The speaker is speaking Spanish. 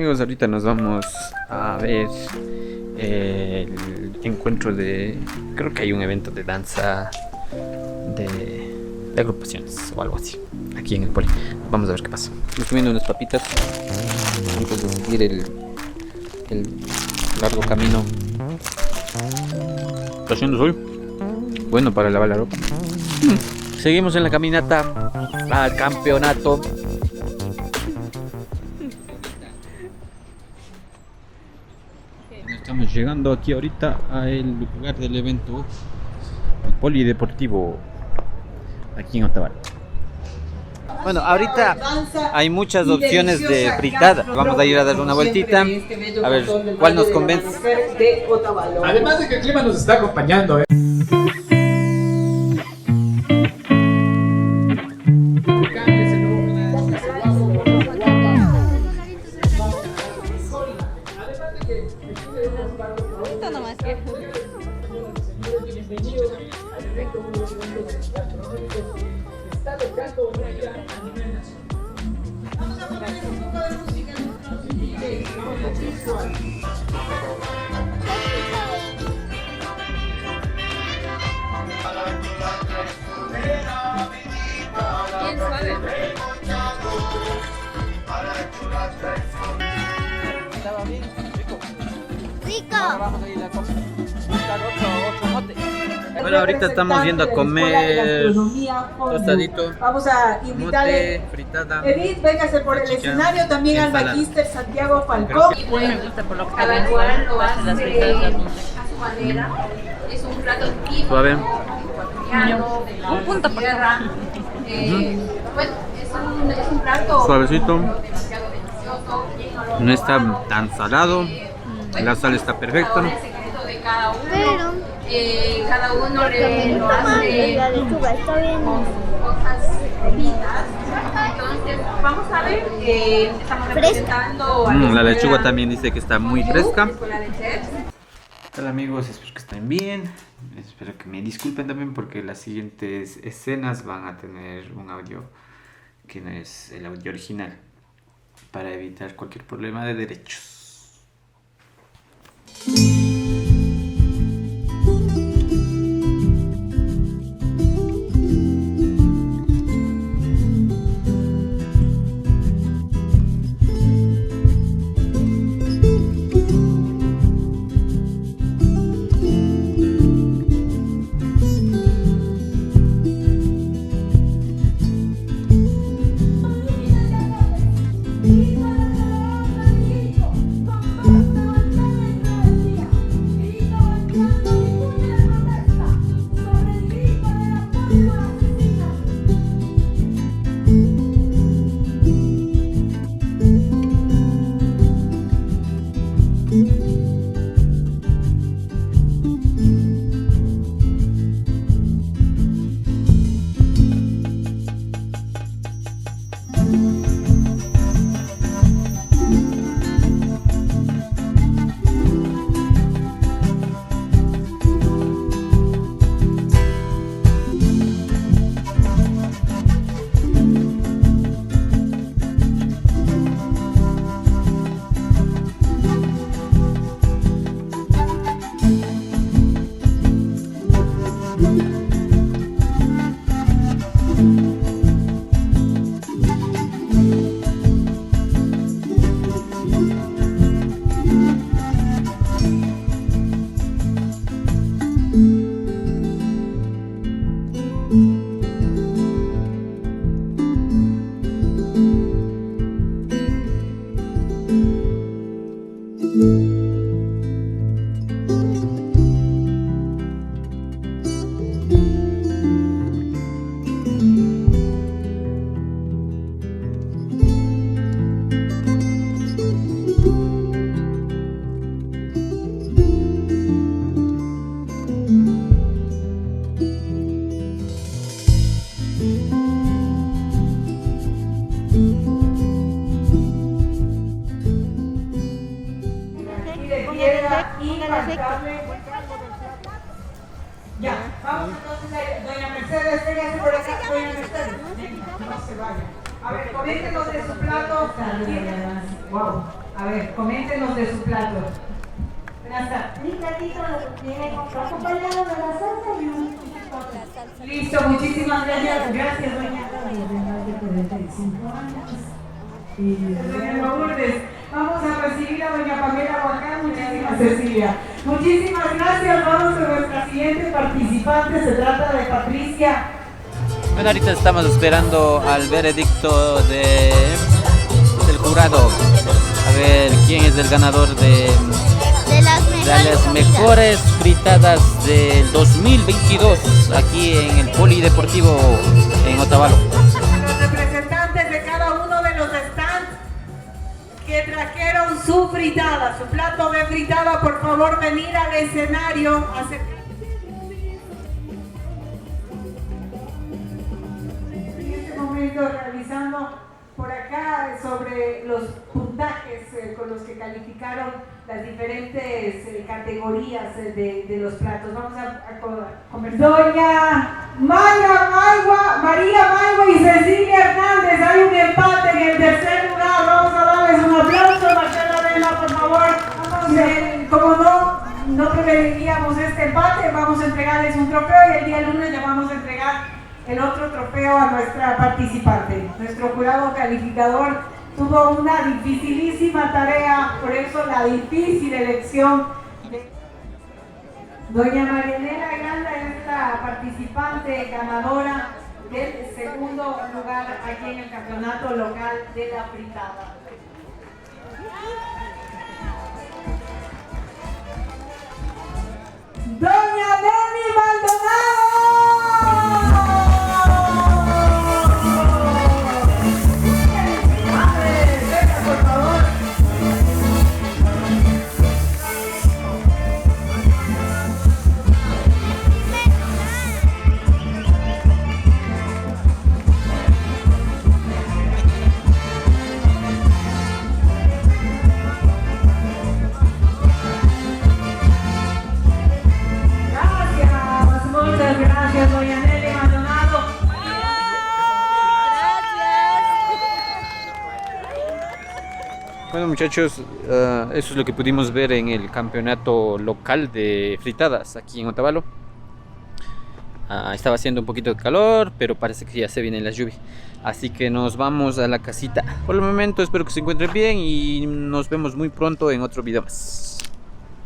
amigos, ahorita nos vamos a ver el encuentro de... Creo que hay un evento de danza de agrupaciones o algo así, aquí en el poli. Vamos a ver qué pasa. Estoy comiendo unas papitas antes de seguir el largo camino. Está haciendo sol, bueno para lavar la ropa. Seguimos en la caminata al campeonato. Estamos llegando aquí ahorita al lugar del evento, el polideportivo, aquí en Otavalo. Bueno, ahorita hay muchas opciones de fritada. Vamos a ir a dar una vueltita, a ver cuál nos convence. Además de que el clima nos está acompañando, Bueno, ahorita estamos yendo a comer tostadito, vamos a invitarle mote, fritada. Edith, véngase por el escenario, también al Magister Santiago Falcón. Me gusta por lo que cada cual lo hace las fritadas a su manera. Es un plato típico. Suave. Un punto por cada. Bueno, es un plato Suavecito. demasiado delicioso. No está tan salado. La sal está perfecta. El secreto de cada uno. Cada uno lo hace La lechuga está bien. con cosas fritas. Entonces, vamos a ver. Estamos representando a La lechuga también dice que está muy fresca. Escuela de Chefs. ¿Qué tal, amigos? Espero que estén bien. Espero que me disculpen también porque las siguientes escenas van a tener un audio que no es el audio original, para evitar cualquier problema de derechos. Ya, vamos entonces, doña Mercedes, véngase por acá, doña Mercedes, no se vaya. A ver, coméntenos de su plato. Wow. A ver, coméntenos de su plato. Buenas tardes. Mi platito viene acompañado de la salsa y un chiquitote. Listo, muchísimas gracias. Gracias, doña. De más de 45 años. Y Doña Lourdes. Vamos a recibir a doña Pamela Huacán. Muchísimas Cecilia. Muchísimas gracias. Vamos a nuestra siguiente participante. Se trata de Patricia. Bueno, ahorita estamos esperando al veredicto del jurado. A ver quién es el ganador de las mejores fritadas del 2022 aquí en el Polideportivo en Otavalo. Los representantes de cada uno de los stands que trajeron su fritada, su plato de fritada, por favor venir al escenario. En este momento realizando por acá sobre los puntajes con los que calificaron las diferentes categorías de los platos. Vamos a conversar. Doña María Maigua y Cecilia Hernández, hay un empate en el tercer lugar. Vamos a darles un aplauso. Marcela Vela, por favor. Como no preferiríamos este empate, vamos a entregarles un trofeo y el día lunes le vamos a entregar el otro trofeo a nuestra participante. Nuestro jurado calificador tuvo una dificilísima tarea, por eso la difícil elección de doña Marianela Granda, es la participante ganadora del segundo lugar aquí en el campeonato local de la fritada. Doña Demi Maldonado. Gracias, doña Nelly Maldonado. Bueno, muchachos, eso es lo que pudimos ver en el campeonato local de fritadas aquí en Otavalo. Estaba haciendo un poquito de calor, pero parece que ya se viene la lluvia. Así que nos vamos a la casita. Por el momento espero que se encuentren bien y nos vemos muy pronto en otro video más.